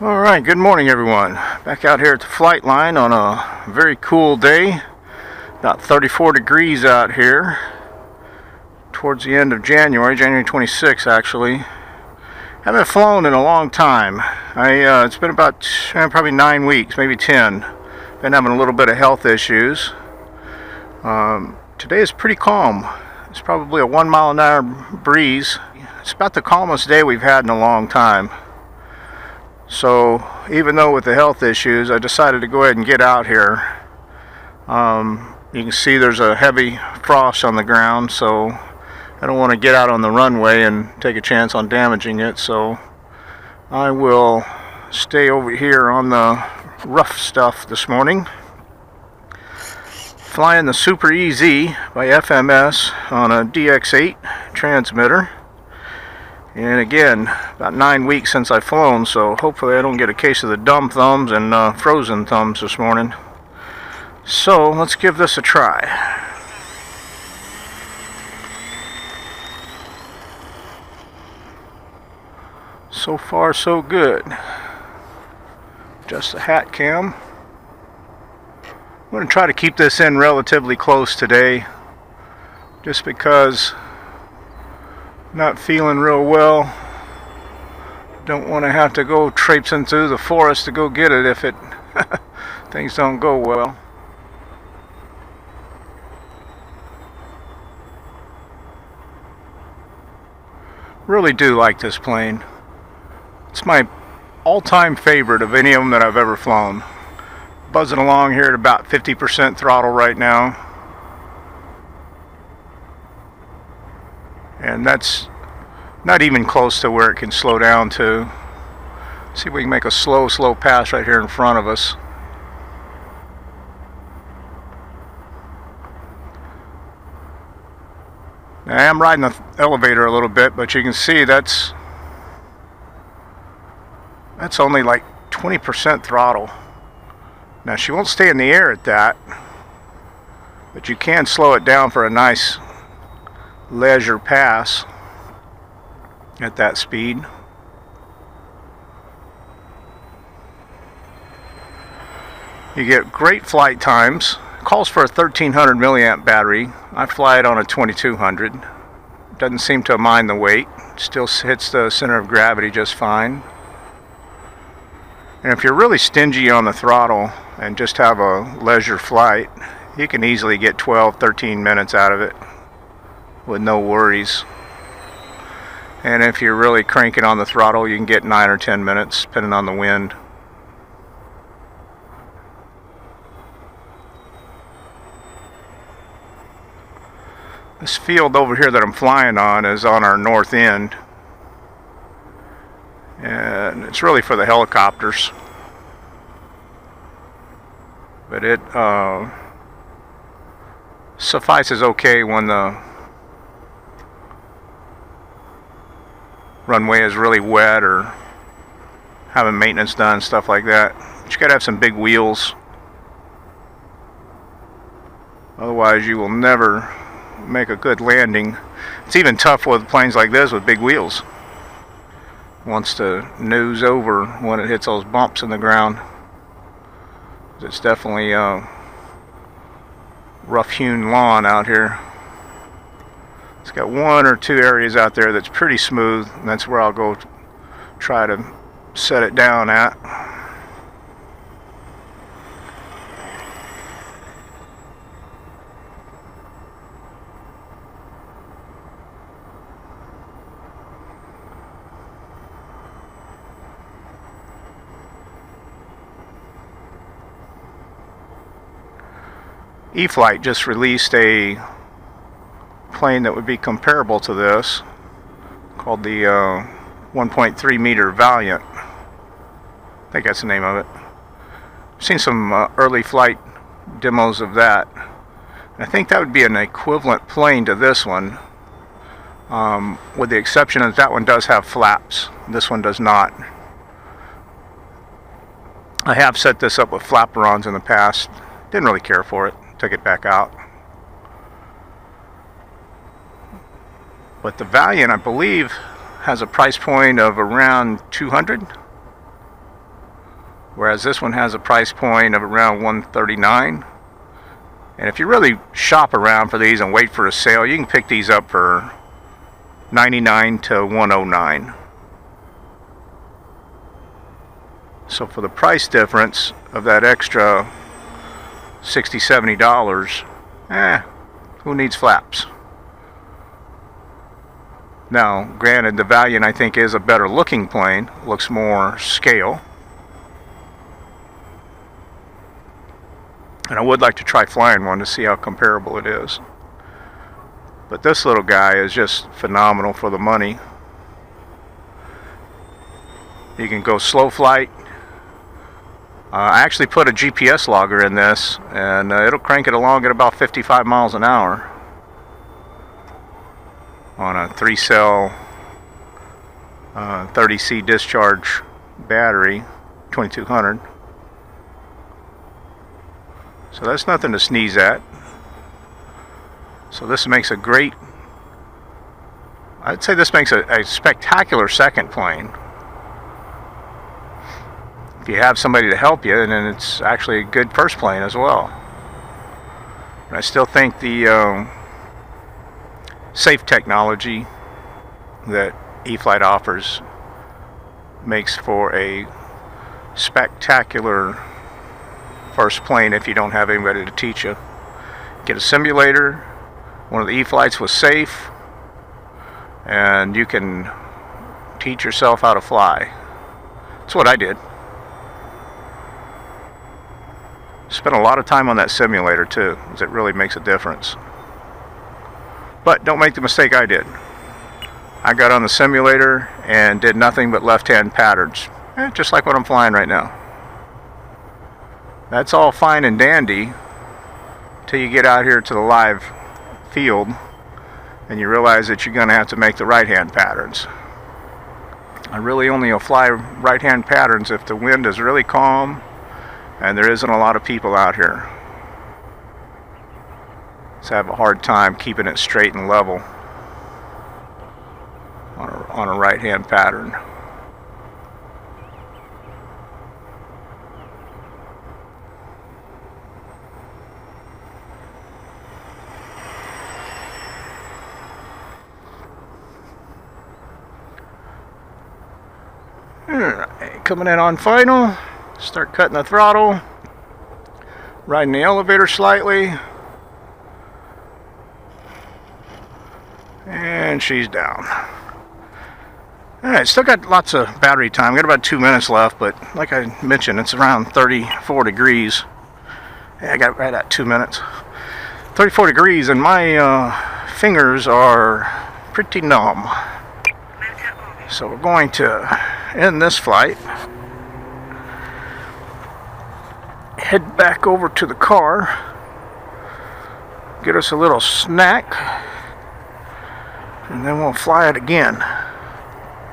Alright, good morning everyone. Back out here at the flight line on a very cool day. About 34 degrees out here. Towards the end of January 26th actually. Haven't flown in a long time. It's been about probably 9 weeks, maybe 10. Been having a little bit of health issues. Today is pretty calm. It's probably a 1 mile an hour breeze. It's about the calmest day we've had in a long time. So even though with the health issues, I decided to go ahead and get out here. You can see there's a heavy frost on the ground, so I don't want to get out on the runway and take a chance on damaging it. So I will stay over here on the rough stuff this morning. Flying the SuperEZ by FMS on a DX8 transmitter. And again, about 9 weeks since I've flown, so hopefully I don't get a case of the dumb thumbs and frozen thumbs this morning. So let's give this a try. So far so good. Just a hat cam. I'm going to try to keep this in relatively close today, just because not feeling real well. Don't want to have to go traipsing through the forest to go get it if it things don't go well. Really do like this plane. It's my all-time favorite of any of them that I've ever flown. Buzzing along here at about 50% throttle right now. And that's not even close to where it can slow down to. See if we can make a slow pass right here in front of us. Now, I am riding the elevator a little bit, but you can see that's only like 20% throttle. Now she won't stay in the air at that, but you can slow it down for a nice leisure pass at that speed. You get great flight times. It calls for a 1300 milliamp battery. I fly it on a 2200. Doesn't seem to mind the weight. Still hits the center of gravity just fine. And if you're really stingy on the throttle and just have a leisure flight, you can easily get 12-13 minutes out of it with no worries. And if you're really cranking on the throttle, you can get 9 or 10 minutes depending on the wind. This field over here that I'm flying on is on our north end, and it's really for the helicopters, but it suffices okay when the runway is really wet or having maintenance done, stuff like that. But you gotta have some big wheels, otherwise you will never make a good landing. It's even tough with planes like this with big wheels. Wants to nose over when it hits those bumps in the ground. It's definitely rough-hewn lawn out here. It's got 1 or 2 areas out there that's pretty smooth, and that's where I'll go try to set it down at. E-Flight just released a plane that would be comparable to this, called the 1.3 meter Valiant. I think that's the name of it. I've seen some early flight demos of that. I think that would be an equivalent plane to this one, with the exception that that one does have flaps. This one does not. I have set this up with flaperons in the past. Didn't really care for it. Took it back out. But the Valiant, I believe, has a price point of around 200. whereas this one has a price point of around $139. And if you really shop around for these and wait for a sale, you can pick these up for $99 to $109. So for the price difference of that extra $60, $70, who needs flaps? Now, granted, the Valiant I think is a better looking plane, looks more scale. And I would like to try flying one to see how comparable it is. But this little guy is just phenomenal for the money. You can go slow flight. I actually put a GPS logger in this, and it'll crank it along at about 55 miles an hour on a 3-cell 30C discharge battery, 2200. So that's nothing to sneeze at. So this makes a great, I'd say this makes a spectacular second plane. If you have somebody to help you, and then it's actually a good first plane as well. And I still think the safe technology that E-flite offers makes for a spectacular first plane if you don't have anybody to teach you. Get a simulator. One of the E-flights was safe, and you can teach yourself how to fly. That's what I did. Spent a lot of time on that simulator too, because it really makes a difference. But don't make the mistake I did. I got on the simulator and did nothing but left-hand patterns, just like what I'm flying right now. That's all fine and dandy till you get out here to the live field and you realize that you're going to have to make the right-hand patterns. I really only will fly right-hand patterns if the wind is really calm and there isn't a lot of people out here. So I have a hard time keeping it straight and level on a right-hand pattern. Alright, coming in on final. Start cutting the throttle. Riding the elevator slightly. And she's down. Alright, still got lots of battery time. Got about 2 minutes left, but like I mentioned, it's around 34 degrees. Yeah, I got right at 2 minutes. 34 degrees, and my fingers are pretty numb. So we're going to end this flight. Head back over to the car. Get us a little snack. And then we'll fly it again.